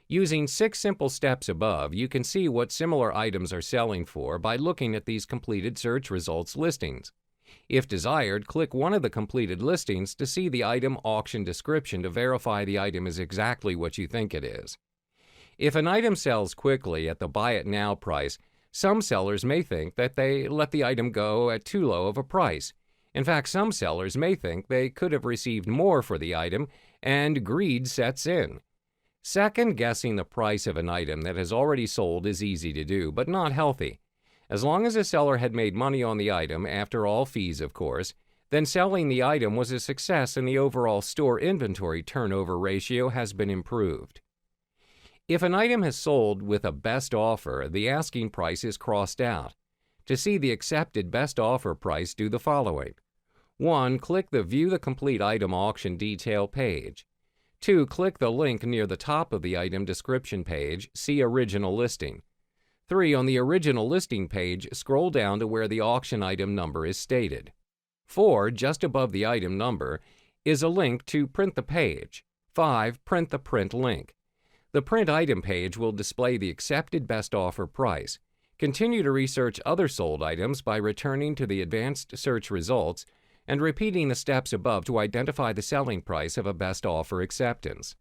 Using 6 simple steps above, you can see what similar items are selling for by looking at these completed search results listings. If desired, click one of the completed listings to see the item auction description to verify the item is exactly what you think it is. If an item sells quickly at the Buy It Now price, some sellers may think that they let the item go at too low of a price. In fact, some sellers may think they could have received more for the item, and greed sets in. Second-guessing the price of an item that has already sold is easy to do, but not healthy. As long as a seller had made money on the item, after all fees of course, then selling the item was a success and the overall store inventory turnover ratio has been improved. If an item has sold with a best offer, the asking price is crossed out. To see the accepted best offer price, do the following. 1. Click the View the Complete Item Auction Detail page. 2. Click the link near the top of the item description page, See Original Listing. 3. On the original listing page, scroll down to where the auction item number is stated. 4. Just above the item number is a link to print the page. 5. Print the print link. The print item page will display the accepted best offer price. Continue to research other sold items by returning to the advanced search results and repeating the steps above to identify the selling price of a best offer acceptance.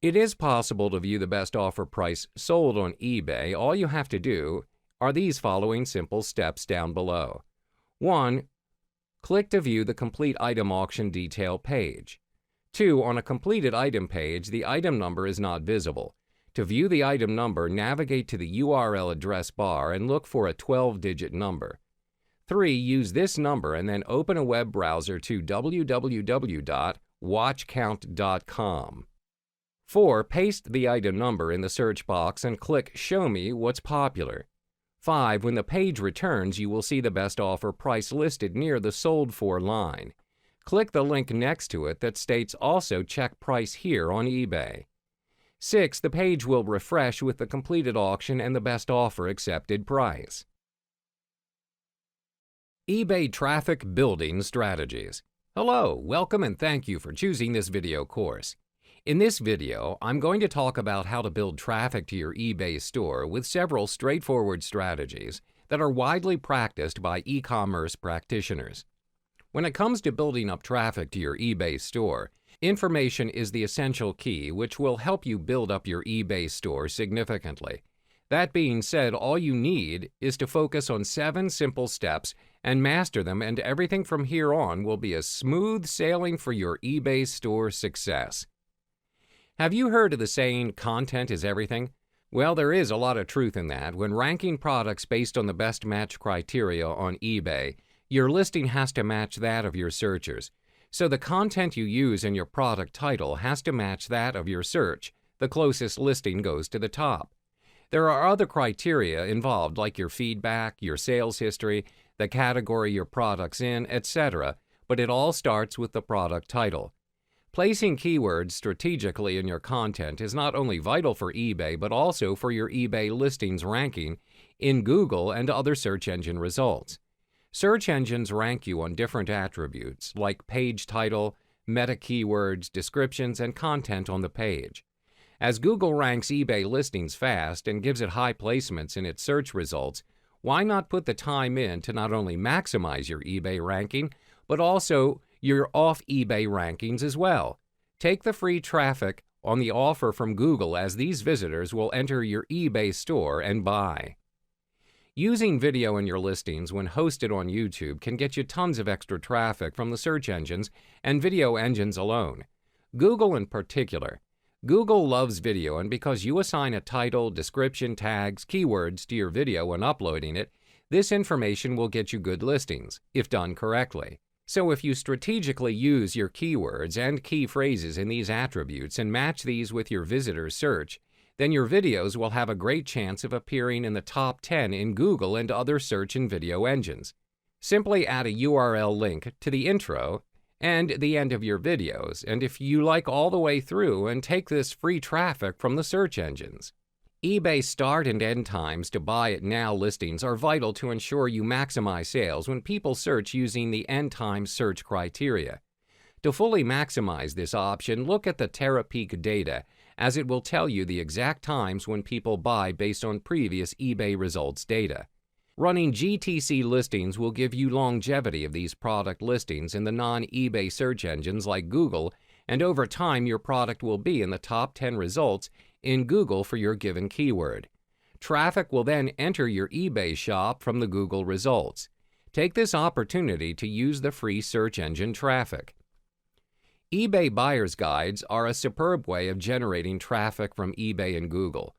It is possible to view the best offer price sold on eBay. All you have to do are these following simple steps down below. 1. Click to view the complete item auction detail page. 2. On a completed item page, the item number is not visible. To view the item number, navigate to the URL address bar and look for a 12-digit number. 3. Use this number and then open a web browser to www.watchcount.com. 4. Paste the item number in the search box and click Show Me What's Popular. 5. When the page returns, you will see the best offer price listed near the Sold For line. Click the link next to it that states Also Check Price Here on eBay. 6. The page will refresh with the completed auction and the best offer accepted price. eBay Traffic Building Strategies. Hello, welcome and thank you for choosing this video course. In this video, I'm going to talk about how to build traffic to your eBay store with several straightforward strategies that are widely practiced by e-commerce practitioners. When it comes to building up traffic to your eBay store, information is the essential key which will help you build up your eBay store significantly. That being said, all you need is to focus on 7 simple steps and master them, and everything from here on will be a smooth sailing for your eBay store success. Have you heard of the saying, content is everything? Well, there is a lot of truth in that. When ranking products based on the best match criteria on eBay, your listing has to match that of your searchers. So the content you use in your product title has to match that of your search. The closest listing goes to the top. There are other criteria involved like your feedback, your sales history, the category your product's in, etc., but it all starts with the product title. Placing keywords strategically in your content is not only vital for eBay, but also for your eBay listings ranking in Google and other search engine results. Search engines rank you on different attributes like page title, meta keywords, descriptions, and content on the page. As Google ranks eBay listings fast and gives it high placements in its search results, why not put the time in to not only maximize your eBay ranking, but also your off-eBay rankings as well? Take the free traffic on the offer from Google, as these visitors will enter your eBay store and buy. Using video in your listings when hosted on YouTube can get you tons of extra traffic from the search engines and video engines alone. Google in particular. Google loves video, and because you assign a title, description, tags, keywords to your video when uploading it, this information will get you good listings, if done correctly. So if you strategically use your keywords and key phrases in these attributes and match these with your visitor's search, then your videos will have a great chance of appearing in the top 10 in Google and other search and video engines. Simply add a URL link to the intro and the end of your videos, and if you like all the way through, and take this free traffic from the search engines. eBay start and end times to buy it now listings are vital to ensure you maximize sales when people search using the end time search criteria. To fully maximize this option, look at the TerraPeak data, as it will tell you the exact times when people buy based on previous eBay results data. Running GTC listings will give you longevity of these product listings in the non-eBay search engines like Google, and over time your product will be in the top 10 results in Google for your given keyword. Traffic will then enter your eBay shop from the Google results. Take this opportunity to use the free search engine traffic. eBay buyer's guides are a superb way of generating traffic from eBay and Google.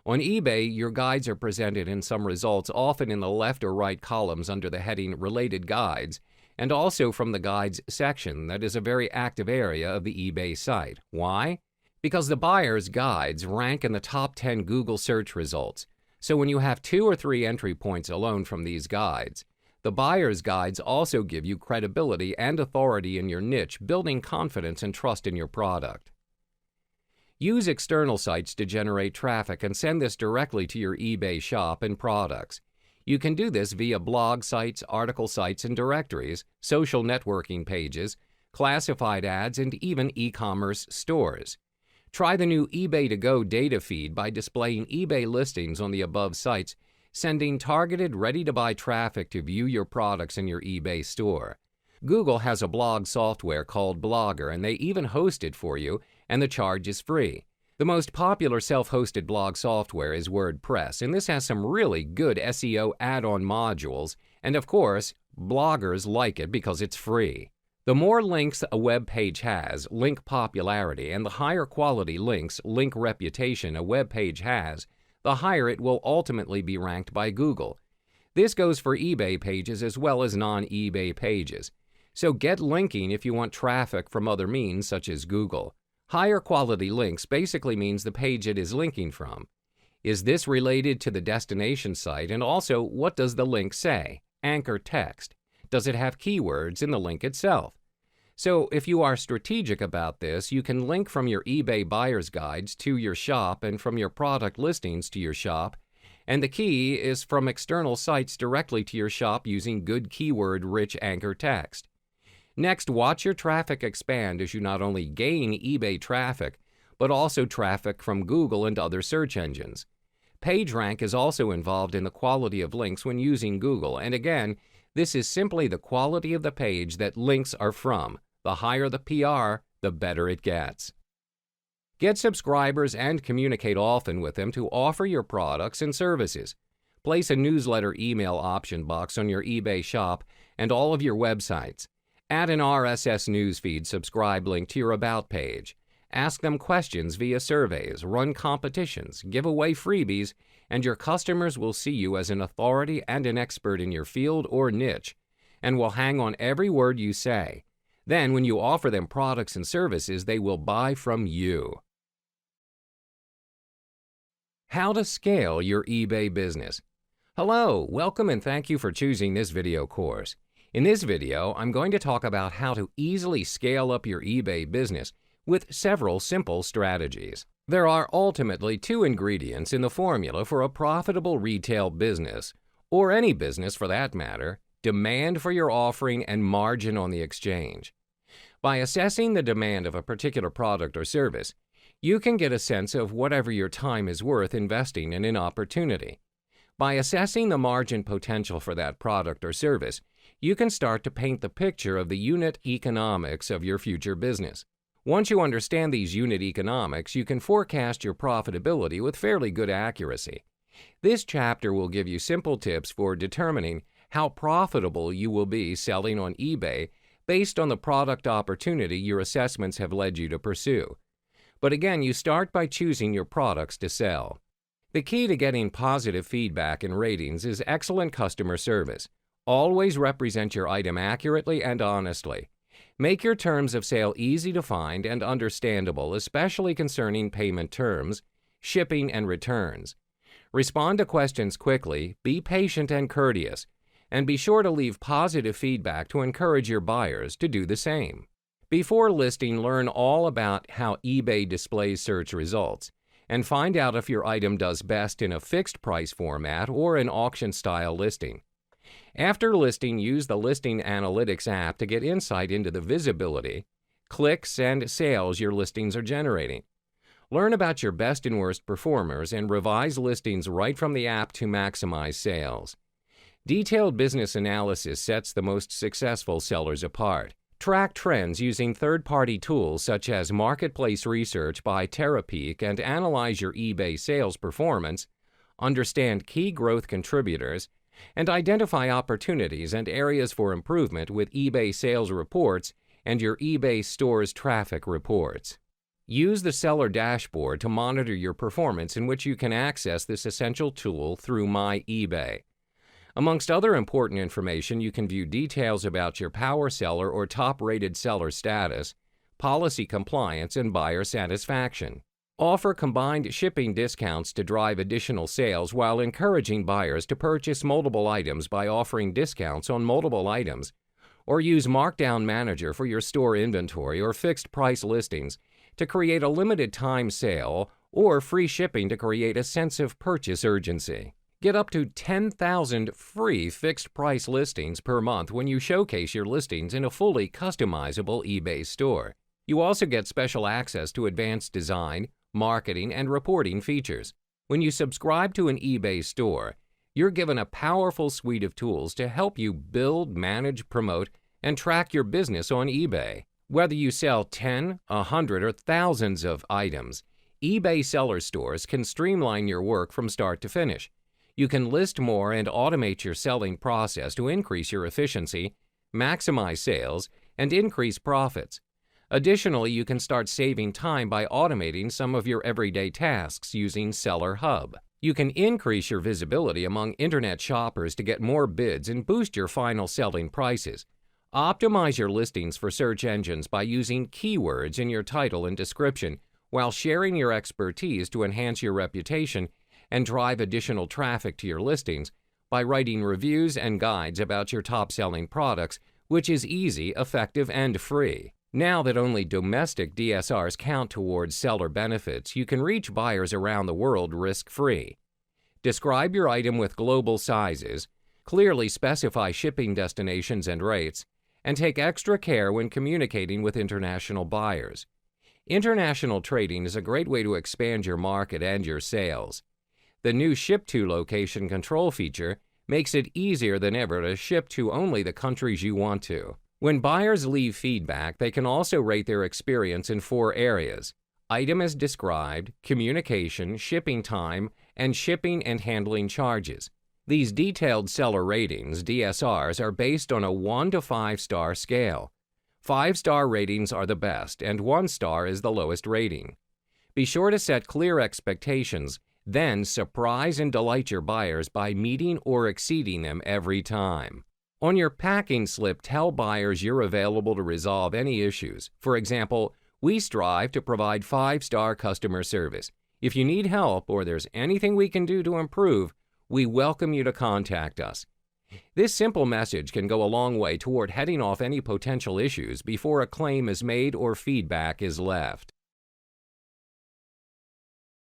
On eBay, your guides are presented in some results, often in the left or right columns under the heading Related Guides, and also from the Guides section that is a very active area of the eBay site. Why? Because the buyer's guides rank in the top 10 Google search results. So when you have 2 or 3 entry points alone from these guides, the buyer's guides also give you credibility and authority in your niche, building confidence and trust in your product. Use external sites to generate traffic and send this directly to your eBay shop and products. You can do this via blog sites, article sites and directories, social networking pages, classified ads, and even e-commerce stores. Try the new eBay to Go data feed by displaying eBay listings on the above sites, sending targeted, ready-to-buy traffic to view your products in your eBay store. Google has a blog software called Blogger, and they even host it for you, and the charge is free. The most popular self-hosted blog software is WordPress, and this has some really good SEO add-on modules, and of course, bloggers like it because it's free. The more links a web page has, link popularity, and the higher quality links, link reputation a web page has, the higher it will ultimately be ranked by Google. This goes for eBay pages as well as non-eBay pages. So get linking if you want traffic from other means such as Google. Higher quality links basically means the page it is linking from. Is this related to the destination site? And also, what does the link say? Anchor text. Does it have keywords in the link itself? So if you are strategic about this, you can link from your eBay buyer's guides to your shop and from your product listings to your shop. And the key is from external sites directly to your shop using good keyword-rich anchor text. Next, watch your traffic expand as you not only gain eBay traffic, but also traffic from Google and other search engines. PageRank is also involved in the quality of links when using Google, and again, this is simply the quality of the page that links are from. The higher the PR, the better it gets. Get subscribers and communicate often with them to offer your products and services. Place a newsletter email option box on your eBay shop and all of your websites. Add an RSS newsfeed subscribe link to your About page. Ask them questions via surveys, run competitions, give away freebies, and your customers will see you as an authority and an expert in your field or niche, and will hang on every word you say. Then, when you offer them products and services, they will buy from you. How to scale your eBay business. Hello, welcome and thank you for choosing this video course. In this video, I'm going to talk about how to easily scale up your eBay business with several simple strategies. There are ultimately 2 ingredients in the formula for a profitable retail business, or any business for that matter: demand for your offering and margin on the exchange. By assessing the demand of a particular product or service, you can get a sense of whatever your time is worth investing in an opportunity. By assessing the margin potential for that product or service, you can start to paint the picture of the unit economics of your future business. Once you understand these unit economics, you can forecast your profitability with fairly good accuracy. This chapter will give you simple tips for determining how profitable you will be selling on eBay based on the product opportunity your assessments have led you to pursue. But again, you start by choosing your products to sell. The key to getting positive feedback and ratings is excellent customer service. Always represent your item accurately and honestly. Make your terms of sale easy to find and understandable, especially concerning payment terms, shipping, and returns. Respond to questions quickly, be patient and courteous. and be sure to leave positive feedback to encourage your buyers to do the same. Before listing, learn all about how eBay displays search results and find out if your item does best in a fixed price format or an auction-style listing. After listing, use the Listing Analytics app to get insight into the visibility, clicks, and sales your listings are generating. Learn about your best and worst performers and revise listings right from the app to maximize sales. Detailed business analysis sets the most successful sellers apart. Track trends using third-party tools such as Marketplace Research by Terapeak and analyze your eBay sales performance, understand key growth contributors, and identify opportunities and areas for improvement with eBay sales reports and your eBay store's traffic reports. Use the seller dashboard to monitor your performance, in which you can access this essential tool through My eBay. Amongst other important information, you can view details about your power seller or top-rated seller status, policy compliance, and buyer satisfaction. Offer combined shipping discounts to drive additional sales while encouraging buyers to purchase multiple items by offering discounts on multiple items, or use Markdown Manager for your store inventory or fixed price listings to create a limited time sale, or free shipping to create a sense of purchase urgency. Get up to 10,000 free fixed price listings per month when you showcase your listings in a fully customizable eBay store. You also get special access to advanced design, marketing, and reporting features. When you subscribe to an eBay store, you're given a powerful suite of tools to help you build, manage, promote, and track your business on eBay. Whether you sell 10, 100, or thousands of items, eBay seller stores can streamline your work from start to finish. You can list more and automate your selling process to increase your efficiency, maximize sales, and increase profits. Additionally, you can start saving time by automating some of your everyday tasks using Seller Hub. You can increase your visibility among internet shoppers to get more bids and boost your final selling prices. Optimize your listings for search engines by using keywords in your title and description, while sharing your expertise to enhance your reputation and drive additional traffic to your listings by writing reviews and guides about your top-selling products, which is easy, effective, and free. Now that only domestic DSRs count towards seller benefits, you can reach buyers around the world risk-free. Describe your item with global sizes, clearly specify shipping destinations and rates, and take extra care when communicating with international buyers. International trading is a great way to expand your market and your sales. The new Ship to Location control feature makes it easier than ever to ship to only the countries you want to. When buyers leave feedback, they can also rate their experience in 4 areas: item as described, communication, shipping time, and shipping and handling charges. These detailed seller ratings, DSRs, are based on a 1 to 5-star scale. 5-star ratings are the best, and 1 star is the lowest rating. Be sure to set clear expectations, then surprise and delight your buyers by meeting or exceeding them every time. On your packing slip, tell buyers you're available to resolve any issues. For example, we strive to provide 5-star customer service. If you need help or there's anything we can do to improve, we welcome you to contact us. This simple message can go a long way toward heading off any potential issues before a claim is made or feedback is left.